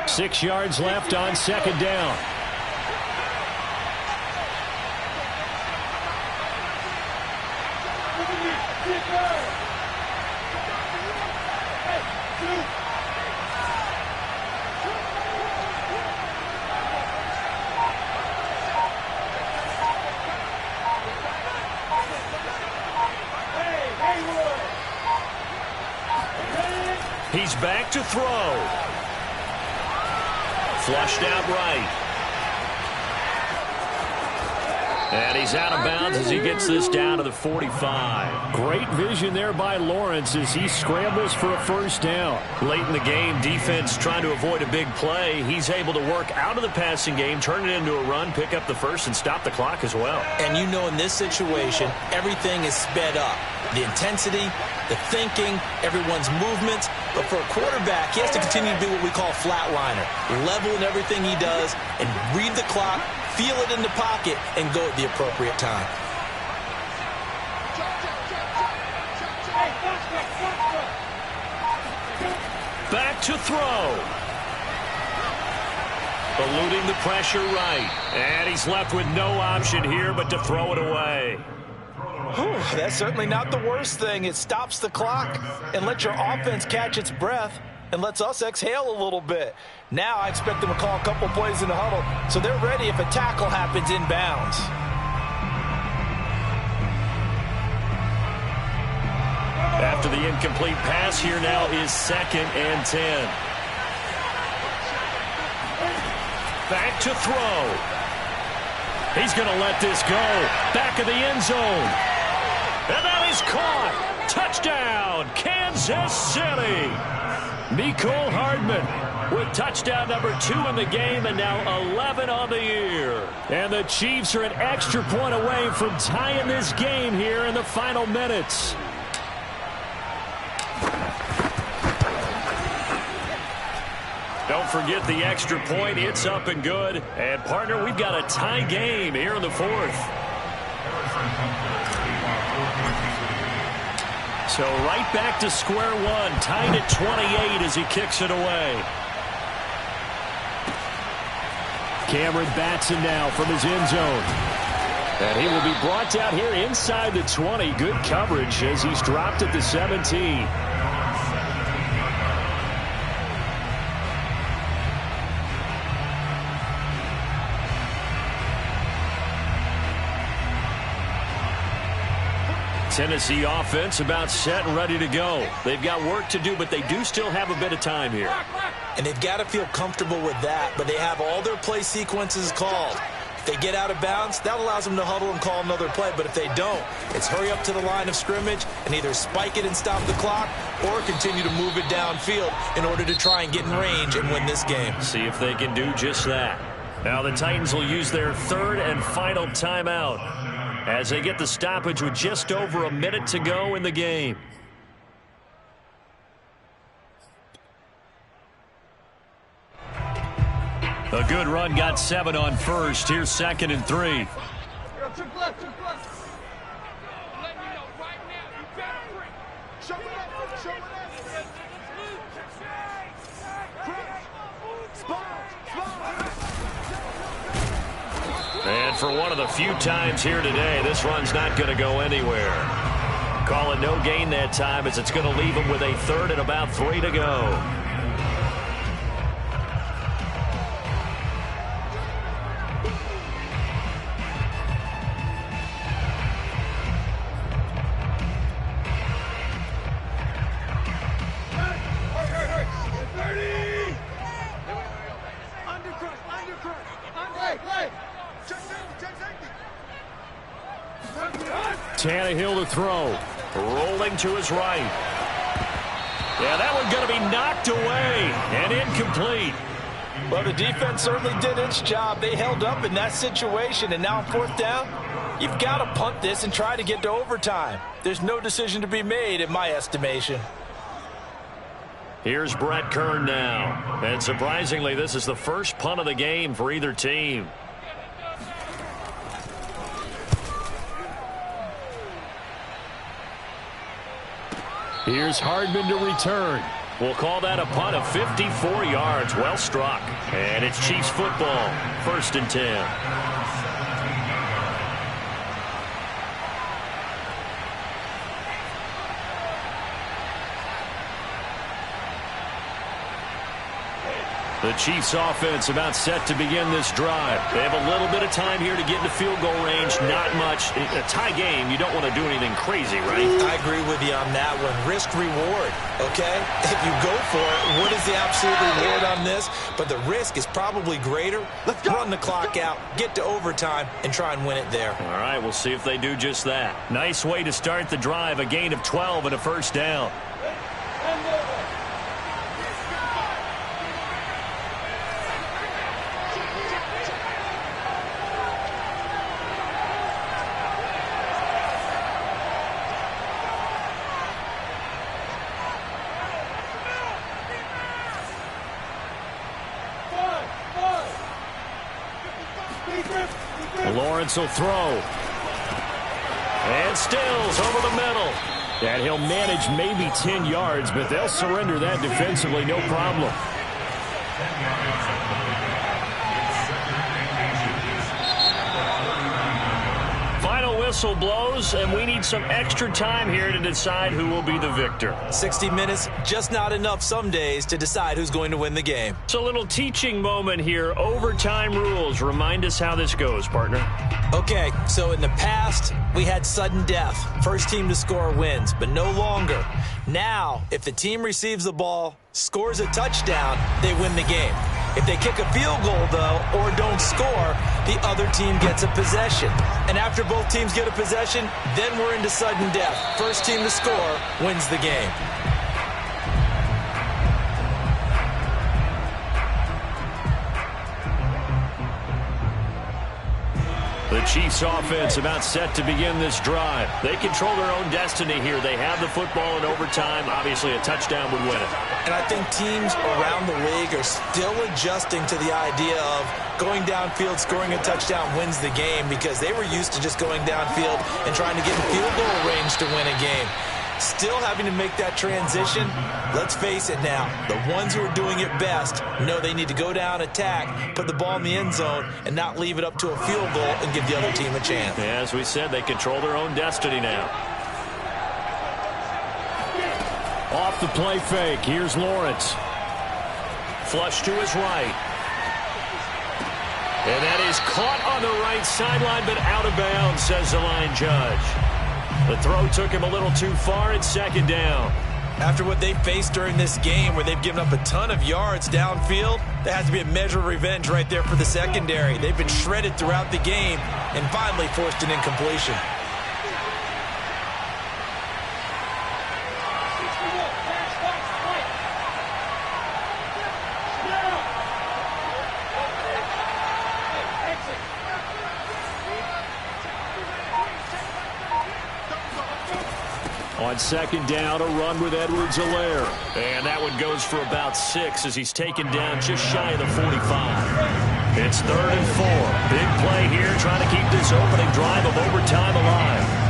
6 yards left on 2nd down. He's back to throw. Flushed out right. And he's out of bounds as he gets this down to the 45. Great vision there by Lawrence as he scrambles for a 1st down. Late in the game, defense trying to avoid a big play. He's able to work out of the passing game, turn it into a run, pick up the 1st, and stop the clock as well. And you know in this situation, everything is sped up. The intensity, the thinking, everyone's movements. But for a quarterback, he has to continue to do what we call flatliner. Level in everything he does and read the clock, feel it in the pocket, and go at the appropriate time. Back to throw. Eluding the pressure right. And he's left with no option here but to throw it away. Whew, that's certainly not the worst thing. It stops the clock and lets your offense catch its breath and lets us exhale a little bit. Now I expect them to call a couple plays in the huddle so they're ready if a tackle happens inbounds. After after the incomplete pass. Here now is 2nd and 10. Back to throw. He's going to let this go. Back of the end zone. And that is caught. Touchdown, Kansas City. Mecole Hardman with touchdown number 2 in the game and now 11 on the year. And the Chiefs are an extra point away from tying this game here in the final minutes. Don't forget the extra point. It's up and good. And, partner, we've got a tie game here in the 4th. So right back to square one. Tied at 28 as he kicks it away. Cameron Batson now from his end zone. And he will be brought down here inside the 20. Good coverage as he's dropped at the 17. Tennessee offense about set and ready to go. They've got work to do, but they do still have a bit of time here. And they've got to feel comfortable with that, but they have all their play sequences called. If they get out of bounds, that allows them to huddle and call another play. But if they don't, it's hurry up to the line of scrimmage and either spike it and stop the clock or continue to move it downfield in order to try and get in range and win this game. See if they can do just that. Now the Titans will use their 3rd and final timeout as they get the stoppage with just over a minute to go in the game. A good run got 7 on first. Here's 2nd and 3. And for one of the few times here today, this run's not going to go anywhere. Call it no gain that time as it's going to leave him with a 3rd and about 3 to go. Tannehill to throw. Rolling to his right. Yeah, that one's going to be knocked away and incomplete. Well, the defense certainly did its job. They held up in that situation, and now on 4th down, you've got to punt this and try to get to overtime. There's no decision to be made in my estimation. Here's Brett Kern now. And surprisingly, this is the first punt of the game for either team. Here's Hardman to return. We'll call that a punt of 54 yards. Well struck. And it's Chiefs football. 1st and 10. The Chiefs offense about set to begin this drive. They have a little bit of time here to get into field goal range. Not much. In a tie game, you don't want to do anything crazy, right? I agree with you on that one. Risk reward, okay? If you go for it, what is the absolute reward on this? But the risk is probably greater. Let's run the clock out, get to overtime, and try and win it there. All right, we'll see if they do just that. Nice way to start the drive. A gain of 12 and a 1st down. Lawrence will throw. And Stills over the middle. And he'll manage maybe 10 yards, but they'll surrender that defensively, no problem. Final whistle blows, and we need some extra time here to decide who will be the victor. 60 minutes, just not enough some days to decide who's going to win the game. It's a little teaching moment here. Overtime rules. Remind us how this goes, partner. Okay, so in the past, we had sudden death. First team to score wins, but no longer. Now, if the team receives the ball, scores a touchdown, they win the game. If they kick a field goal, though, or don't score, the other team gets a possession. And after both teams get a possession, then we're into sudden death. First team to score wins the game. The Chiefs offense about set to begin this drive. They control their own destiny here. They have the football in overtime. Obviously, a touchdown would win it. And I think teams around the league are still adjusting to the idea of going downfield, scoring a touchdown wins the game, because they were used to just going downfield and trying to get in field goal range to win a game. Still having to make that transition. Let's face it now, the ones who are doing it best know they need to go down, attack, put the ball in the end zone, and not leave it up to a field goal and give the other team a chance. Yeah, as we said, they control their own destiny now. Off the play fake, here's Lawrence. Flush to his right. And that is caught on the right sideline, but out of bounds, says the line judge. The throw took him a little too far. It's second down. After what they faced during this game, where they've given up a ton of yards downfield, there has to be a measure of revenge right there for the secondary. They've been shredded throughout the game and finally forced an incompletion. On second down, a run with Edwards-Helaire. And that one goes for about 6 as he's taken down just shy of the 45. It's 3rd and 4. Big play here, trying to keep this opening drive of overtime alive.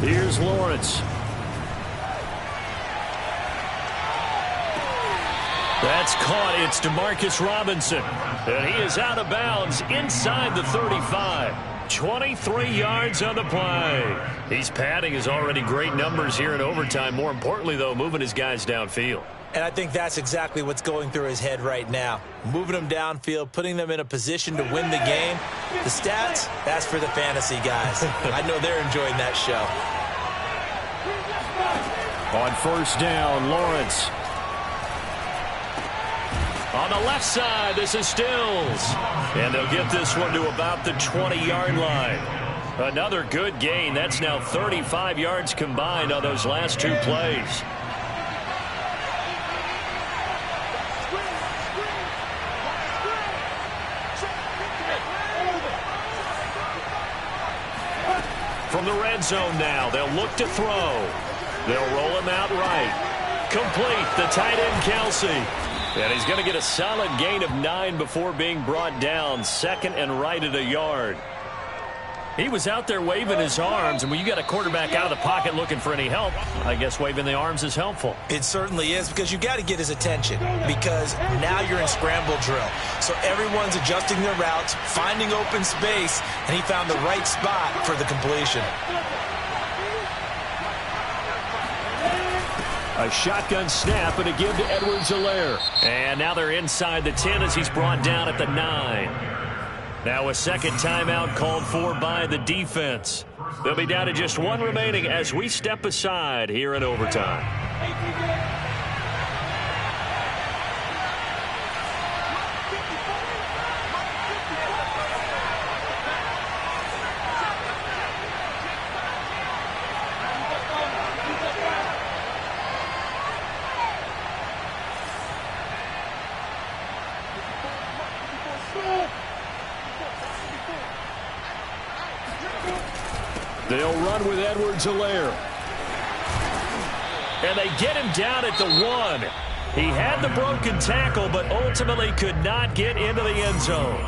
Here's Lawrence. That's caught. It's Demarcus Robinson. And he is out of bounds inside the 35. 23 yards on the play. He's padding his already great numbers here in overtime. More importantly, though, moving his guys downfield. And I think that's exactly what's going through his head right now. Moving them downfield, putting them in a position to win the game. The stats, that's for the fantasy guys. I know they're enjoying that show. On first down, Lawrence. On the left side, this is Stills. And they'll get this one to about the 20-yard line. Another good gain. That's now 35 yards combined on those last 2 plays. From the red zone now, they'll look to throw. They'll roll him out right. Complete, the tight end, Kelsey. And he's going to get a solid gain of 9 before being brought down. Second and right at a yard. He was out there waving his arms, and when you got a quarterback out of the pocket looking for any help, I guess waving the arms is helpful. It certainly is, because you got to get his attention, because now you're in scramble drill. So everyone's adjusting their routes, finding open space, and he found the right spot for the completion. A shotgun snap and a give to Edwards-Helaire. And now they're inside the 10 as he's brought down at the 9. Now a second timeout called for by the defense. They'll be down to just 1 remaining as we step aside here in overtime. They'll run with Edwards-Helaire. And they get him down at the 1. He had the broken tackle, but ultimately could not get into the end zone.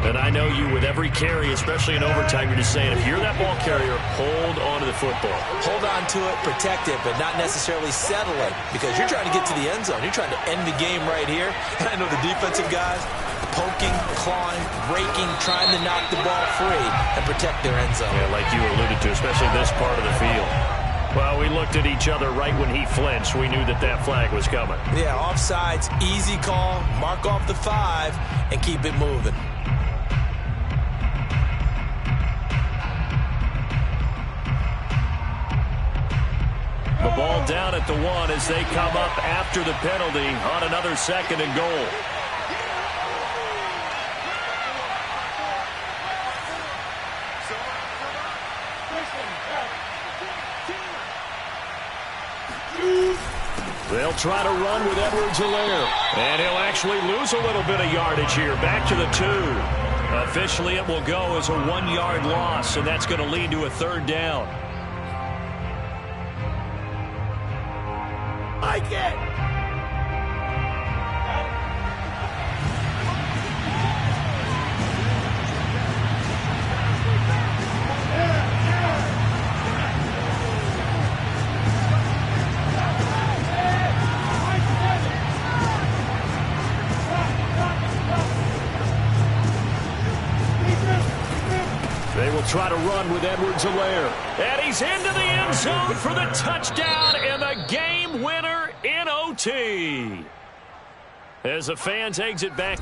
And I know you, with every carry, especially in overtime, you're just saying, if you're that ball carrier, hold on to the football. Hold on to it, protect it, but not necessarily settle it, because you're trying to get to the end zone. You're trying to end the game right here. And I know the defensive guys, poking, clawing, raking, trying to knock the ball free and protect their end zone. Yeah, like you alluded to, especially this part of the field. Well, we looked at each other right when he flinched. We knew that that flag was coming. Yeah, offsides, easy call, mark off the 5, and keep it moving. The ball down at the 1 as they come up after the penalty on another 2nd and goal. They'll try to run with Edwards-Helaire. And he'll actually lose a little bit of yardage here. Back to the 2. Officially, it will go as a 1-yard loss, and that's going to lead to a 3rd down. Like it! They will try to run with Edwards-Helaire. And he's into the end zone for the touchdown and the game winner in OT. As the fans exit back